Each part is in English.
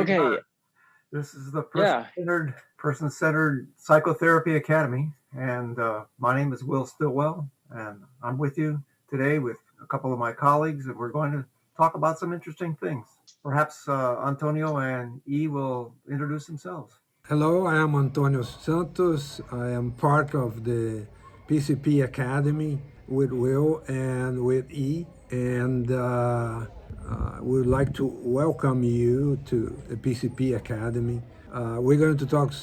we Okay, are. This is the yeah. Person-Centered Psychotherapy Academy, and my name is Will Stillwell, and I'm with you today with a couple of my colleagues, and we're going to talk about some interesting things. Perhaps Antonio and Yee will introduce themselves. Hello, I am Antonio Santos. I am part of the PCP Academy with Will and with E, and we would like to welcome you to the PCP Academy. We're going to talk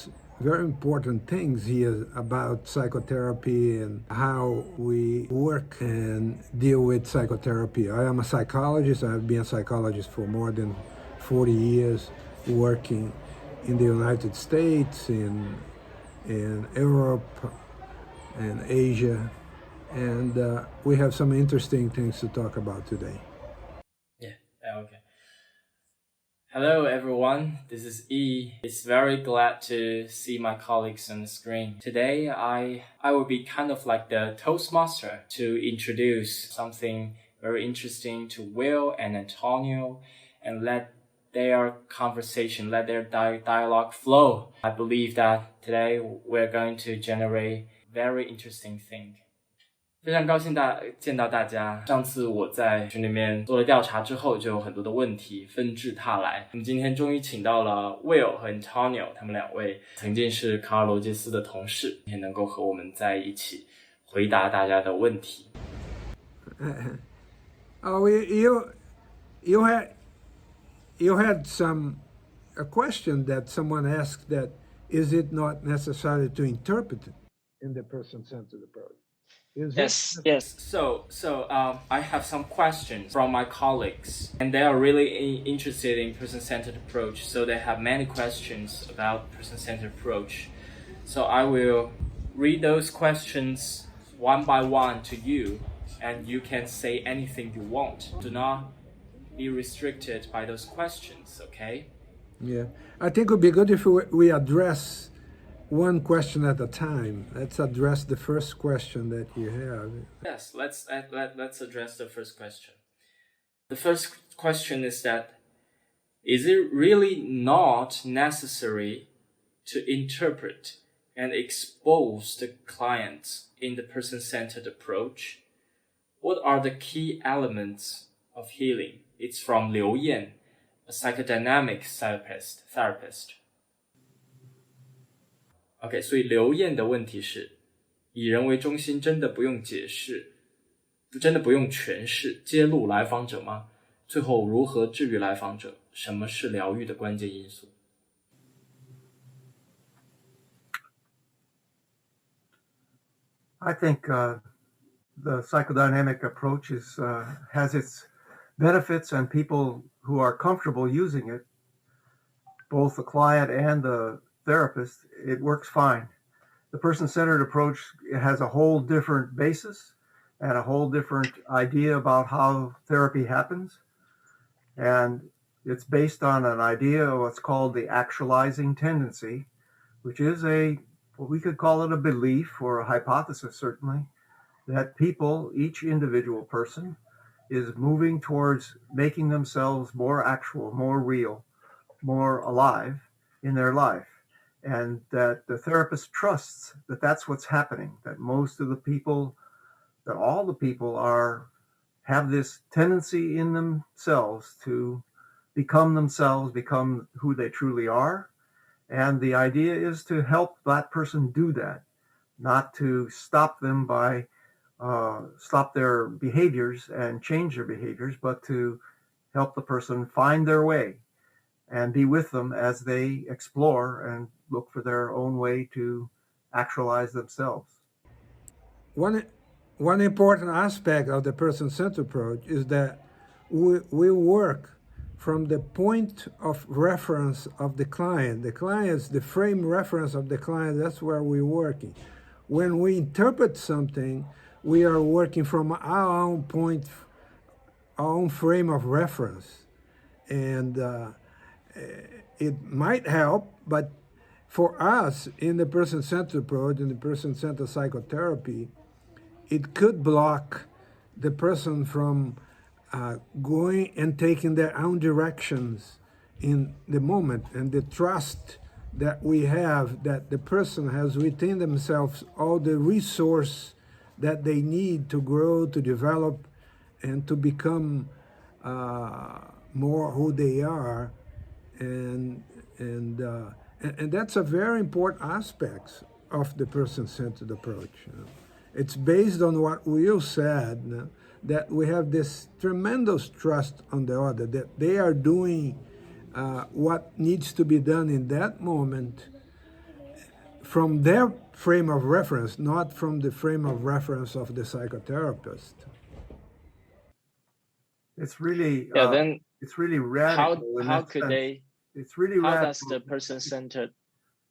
very important things here about psychotherapy and how we work and deal with psychotherapy. I am a psychologist. I've been a psychologist for more than 40 years, working in the United States, in Europe, and Asia, and we have some interesting things to talk about today. Yeah, okay. Hello everyone, this is E. It's very glad to see my colleagues on the screen. Today I will be kind of like the Toastmaster to introduce something very interesting to Will and Antonio and let their conversation, let their dialogue flow. I believe that today we're going to generate very interesting thing. 非常高兴见到大家。上次我在群里面做了调查之后，就有很多的问题纷至沓来。我们今天终于请到了 Will 和 Antonio， 他们两位曾经是卡尔罗杰斯的同事，也能够和我们在一起回答大家的问题。You had a question that someone asked, that is it not necessary to interpret it in the person-centered approach? Yes. So I have some questions from my colleagues, and they are really interested in person-centered approach. So they have many questions about person-centered approach. So I will read those questions one by one to you, and you can say anything you want. Do not be restricted by those questions, okay? Yeah, I think it would be good if we address one question at a time. Let's address the first question that you have. Yes, let's address the first question. The first question is that, is it really not necessary to interpret and expose the clients in the person-centered approach? What are the key elements of healing? It's from Liu Yan, a psychodynamic therapist. OK， 所以刘燕的问题是，以人为中心真的不用解释，真的不用诠释，揭露来访者吗？最后如何治愈来访者？什么是疗愈的关键因素？ I think the psychodynamic approach has its benefits, and people who are comfortable using it, both the client and the therapist, it works fine. The person-centered approach, it has a whole different basis and a whole different idea about how therapy happens. And it's based on an idea of what's called the actualizing tendency, which is what we could call it a belief or a hypothesis, certainly, that people, each individual person, is moving towards making themselves more actual, more real, more alive in their life. And that the therapist trusts that that's what's happening, that most of the people, that all the people have this tendency in themselves to become themselves, become who they truly are. And the idea is to help that person do that, not to stop them by stop their behaviors and change their behaviors, but to help the person find their way and be with them as they explore and look for their own way to actualize themselves. One important aspect of the person-centered approach is that we work from the point of reference of the client. The client is the frame reference of the client. That's where we're working. When we interpret something, we are working from our own point, our own frame of reference. And it might help, but for us in the person-centered approach, in the person-centered psychotherapy, it could block the person from going and taking their own directions in the moment, and the trust that we have that the person has within themselves all the resource that they need to grow, to develop, and to become more who they are, and and that's a very important aspect of the person-centered approach. It's based on what Will said, that we have this tremendous trust on the other, that they are doing what needs to be done in that moment from their frame of reference, not from the frame of reference of the psychotherapist. It's really Then it's really radical. how could sense. they? It's really how radical. does the person-centered?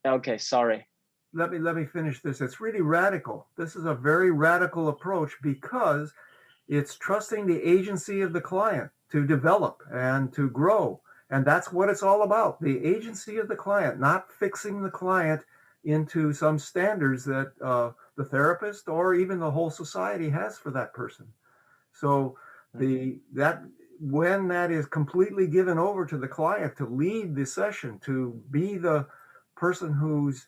Okay, sorry. Let me finish this. It's really radical. This is a very radical approach because it's trusting the agency of the client to develop and to grow. And that's what it's all about. The agency of the client, not fixing the client into some standards that the therapist or even the whole society has for that person. So when that is completely given over to the client to lead the session, to be the person whose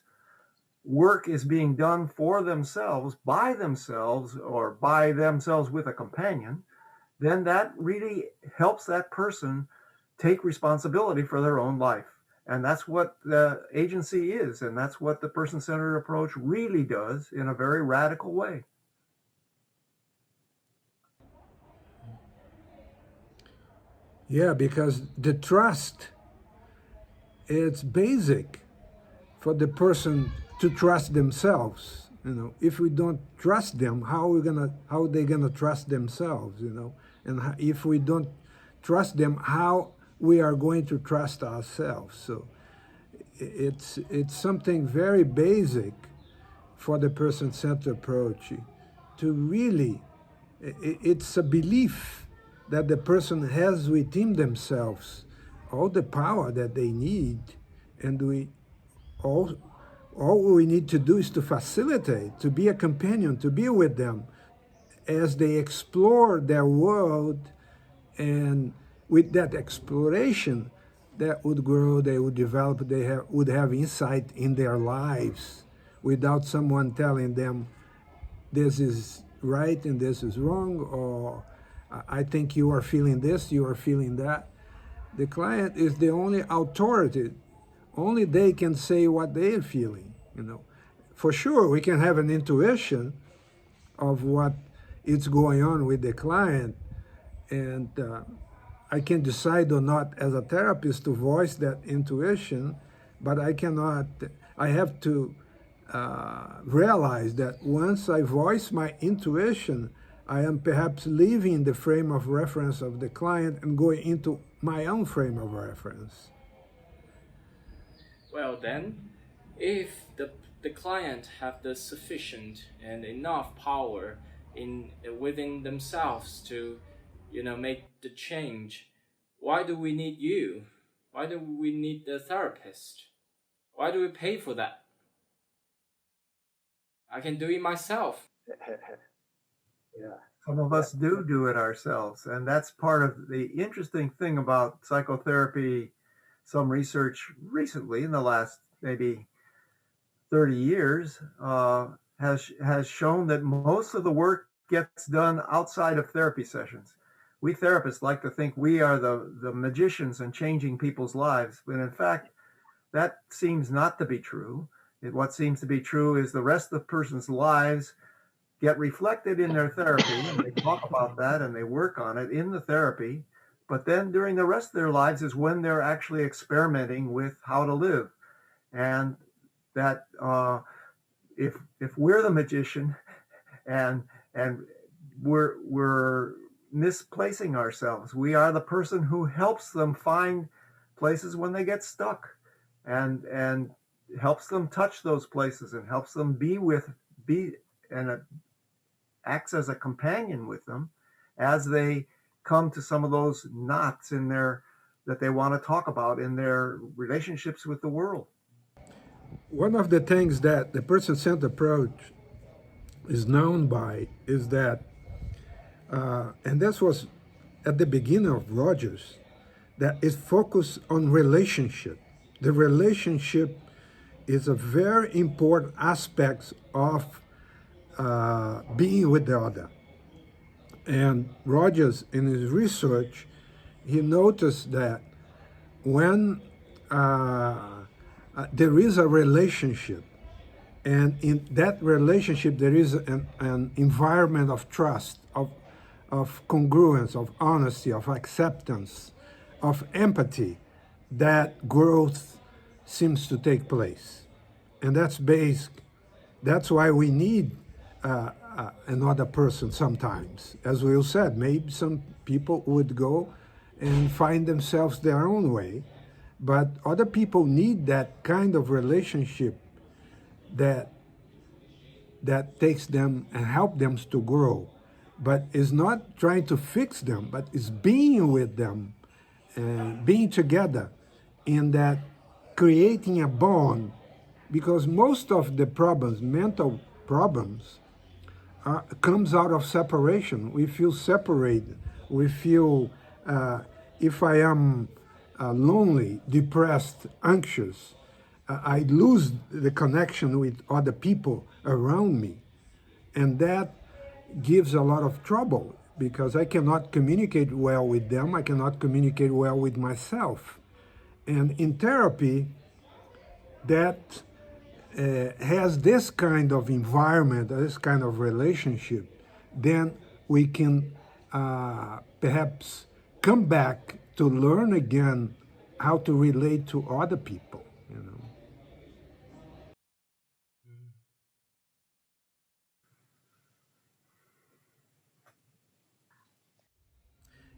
work is being done for themselves, by themselves, or by themselves with a companion, then that really helps that person take responsibility for their own life. And that's what the agency is, and that's what the person-centered approach really does in a very radical way. Yeah, because the trust, it's basic for the person to trust themselves. If we don't trust them, how are they gonna trust themselves? And if we don't trust them, how we are going to trust ourselves? So it's something very basic for the person-centered approach to really. It's a belief that the person has within themselves all the power that they need, and all we need to do is to facilitate, to be a companion, to be with them as they explore their world, and with that exploration, that would grow, they would develop, would have insight in their lives without someone telling them this is right and this is wrong, or I think you are feeling this, you are feeling that. The client is the only authority. Only they can say what they are feeling. For sure, we can have an intuition of what is going on with the client, and I can decide or not as a therapist to voice that intuition, but I have to realize that once I voice my intuition, I am perhaps leaving the frame of reference of the client and going into my own frame of reference. Well then, if the client have the sufficient and enough power within themselves to make the change, why do we need you? Why do we need the therapist? Why do we pay for that? I can do it myself. Yeah. Some of us do it ourselves. And that's part of the interesting thing about psychotherapy. Some research recently in the last maybe 30 years has shown that most of the work gets done outside of therapy sessions. We therapists like to think we are the magicians in changing people's lives, but in fact, that seems not to be true. What seems to be true is the rest of the person's lives get reflected in their therapy, and they talk about that and they work on it in the therapy. But then during the rest of their lives is when they're actually experimenting with how to live. And that if we're the magician and we're misplacing ourselves, we are the person who helps them find places when they get stuck, and helps them touch those places, and helps them be and acts as a companion with them as they come to some of those knots that they want to talk about in their relationships with the world. One of the things that the person-centered approach is known by is that, and this was at the beginning of Rogers, that is focused on relationship. The relationship is a very important aspect of being with the other. And Rogers, in his research, he noticed that when there is a relationship, and in that relationship there is an environment of trust, of congruence, of honesty, of acceptance, of empathy, that growth seems to take place. And that's basic. That's why we need another person sometimes. As Will said, maybe some people would go and find themselves their own way, but other people need that kind of relationship that takes them and help them to grow, but is not trying to fix them, but is being with them and being together in that, creating a bond. Because most of the problems, mental problems, comes out of separation. We feel separated. We feel, if I am lonely, depressed, anxious, I lose the connection with other people around me. And that gives a lot of trouble because I cannot communicate well with them. I cannot communicate well with myself. And in therapy, that has this kind of environment, this kind of relationship, then we can perhaps come back to learn again how to relate to other people, you know.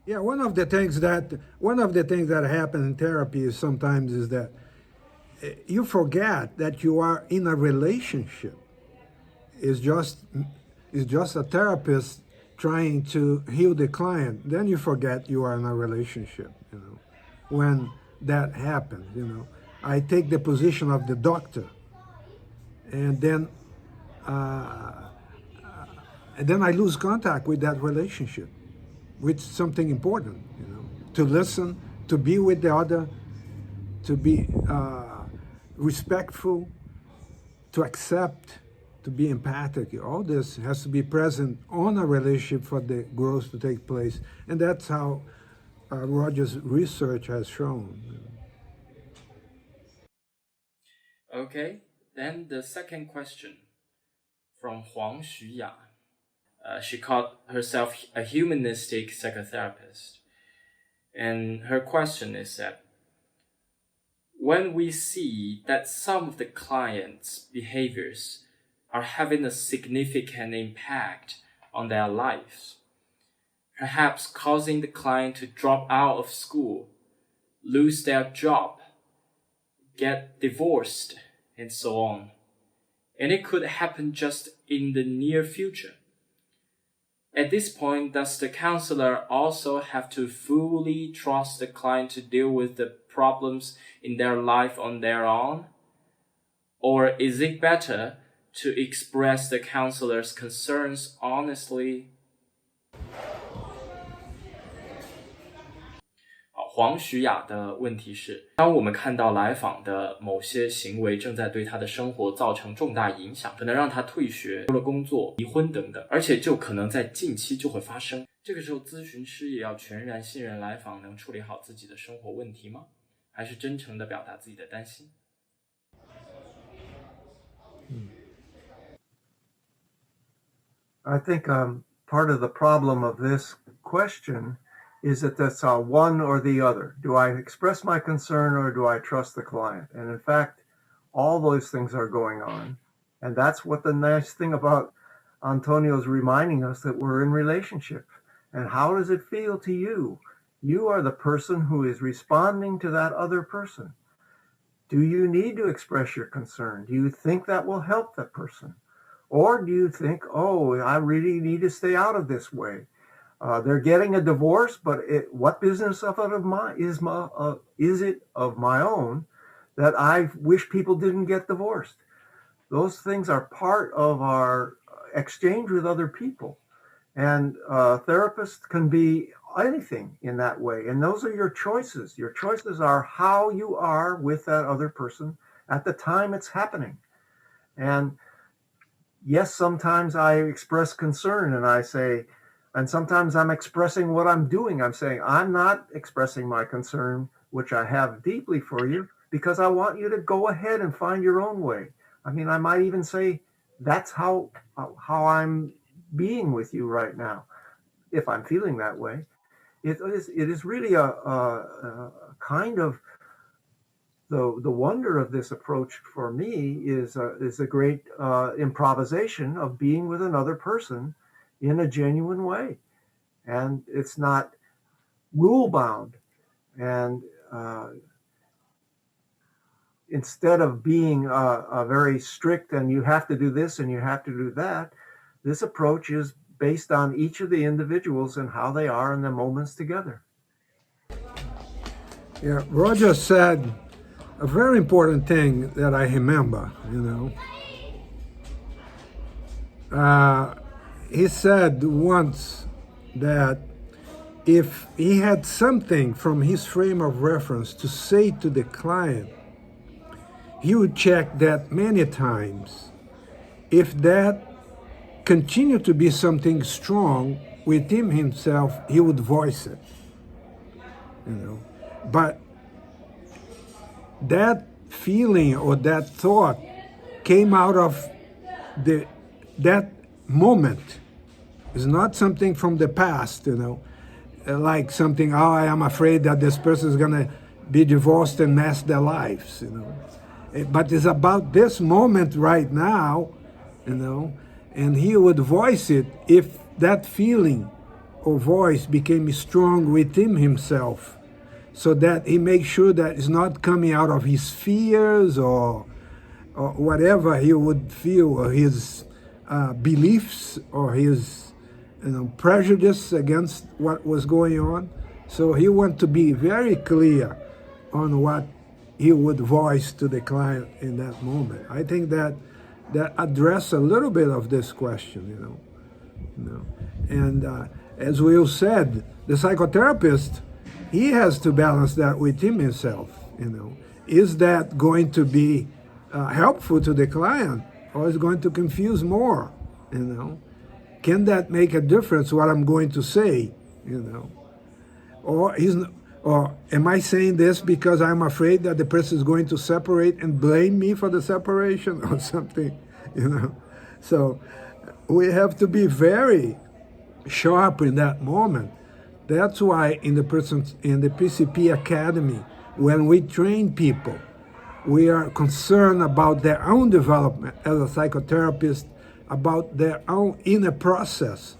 Yeah, one of the things that happen in therapy is sometimes is that you forget that you are in a relationship. It's just a therapist trying to heal the client. Then you forget you are in a relationship, you know. When that happens, you know, I take the position of the doctor, and then I lose contact with that relationship, with something important, you know, to listen, to be with the other, to be respectful, to accept, to be empathic. All this has to be present on a relationship for the growth to take place. And that's how Rogers' research has shown. Okay, then the second question from Huang Xuya. She called herself a humanistic psychotherapist. And her question is that when we see that some of the clients' behaviors are having a significant impact on their lives, perhaps causing the client to drop out of school, lose their job, get divorced, and so on. And it could happen just in the near future. At this point, does the counselor also have to fully trust the client to deal with the problems in their life on their own? Or is it better to express the counselor's concerns honestly? 黄徐雅的问题是，当我们看到来访的某些行为正在对他的生活造成重大影响，可能让他退学、丢了工作、离婚等等，而且就可能在近期就会发生。这个时候，咨询师也要全然信任来访能处理好自己的生活问题吗？还是真诚地表达自己的担心？ I think part of the problem of this question is that that's one or the other. Do I express my concern or do I trust the client? And in fact, all those things are going on. And that's what the nice thing about Antonio's reminding us, that we're in relationship. And how does it feel to you? You are the person who is responding to that other person. Do you need to express your concern? Do you think that will help that person? Or do you think, oh, I really need to stay out of this way? They're getting a divorce, but what business of it is it of my own that I wish people didn't get divorced? Those things are part of our exchange with other people. And therapists can be anything in that way. And those are your choices. Your choices are how you are with that other person at the time it's happening. And yes, sometimes I express concern and I say, and sometimes I'm expressing what I'm doing. I'm saying, I'm not expressing my concern, which I have deeply for you, because I want you to go ahead and find your own way. I mean, I might even say, that's how I'm being with you right now, if I'm feeling that way. It is really a kind of the wonder of this approach for me is a great improvisation of being with another person in a genuine way, and it's not rule bound. And instead of being a very strict and you have to do this and you have to do that, this approach is based on each of the individuals and how they are in the moments together. Yeah, Roger said a very important thing that I remember, he said once that if he had something from his frame of reference to say to the client, he would check that many times. If that continued to be something strong within himself, he would voice it. But that feeling or that thought came out of that moment. It's not something from the past, like something, oh, I am afraid that this person is gonna be divorced and mess their lives, But it's about this moment right now, and he would voice it if that feeling or voice became strong within himself, so that he makes sure that it's not coming out of his fears or whatever he would feel, or his beliefs or his prejudice against what was going on. So he wanted to be very clear on what he would voice to the client in that moment. I think that addressed a little bit of this question, And as Will said, the psychotherapist, he has to balance that within himself, Is that going to be helpful to the client, or is it going to confuse more, Can that make a difference what I'm going to say, Or am I saying this because I'm afraid that the person is going to separate and blame me for the separation or something, So we have to be very sharp in that moment. That's why in the PCP Academy, when we train people, we are concerned about their own development as a psychotherapist, about their own inner process,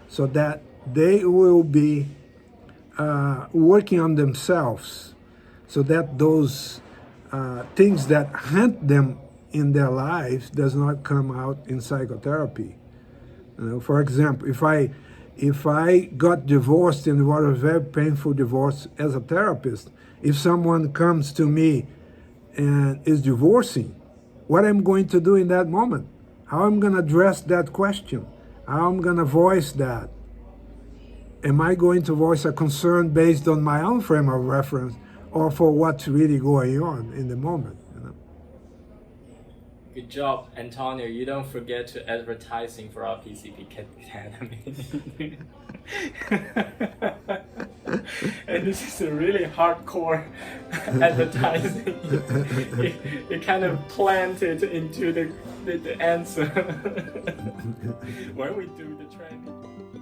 so that they will be working on themselves, so that those things that haunt them in their lives does not come out in psychotherapy. For example, if I got divorced and it was a very painful divorce as a therapist, if someone comes to me and is divorcing, what I'm going to do in that moment? How I'm going to address that question? How I'm going to voice that? Am I going to voice a concern based on my own frame of reference, or for what's really going on in the moment? Good job, Antonio. You don't forget to advertising for our PCP Academy. And this is a really hardcore advertising. You kind of planted into the answer when we do the training.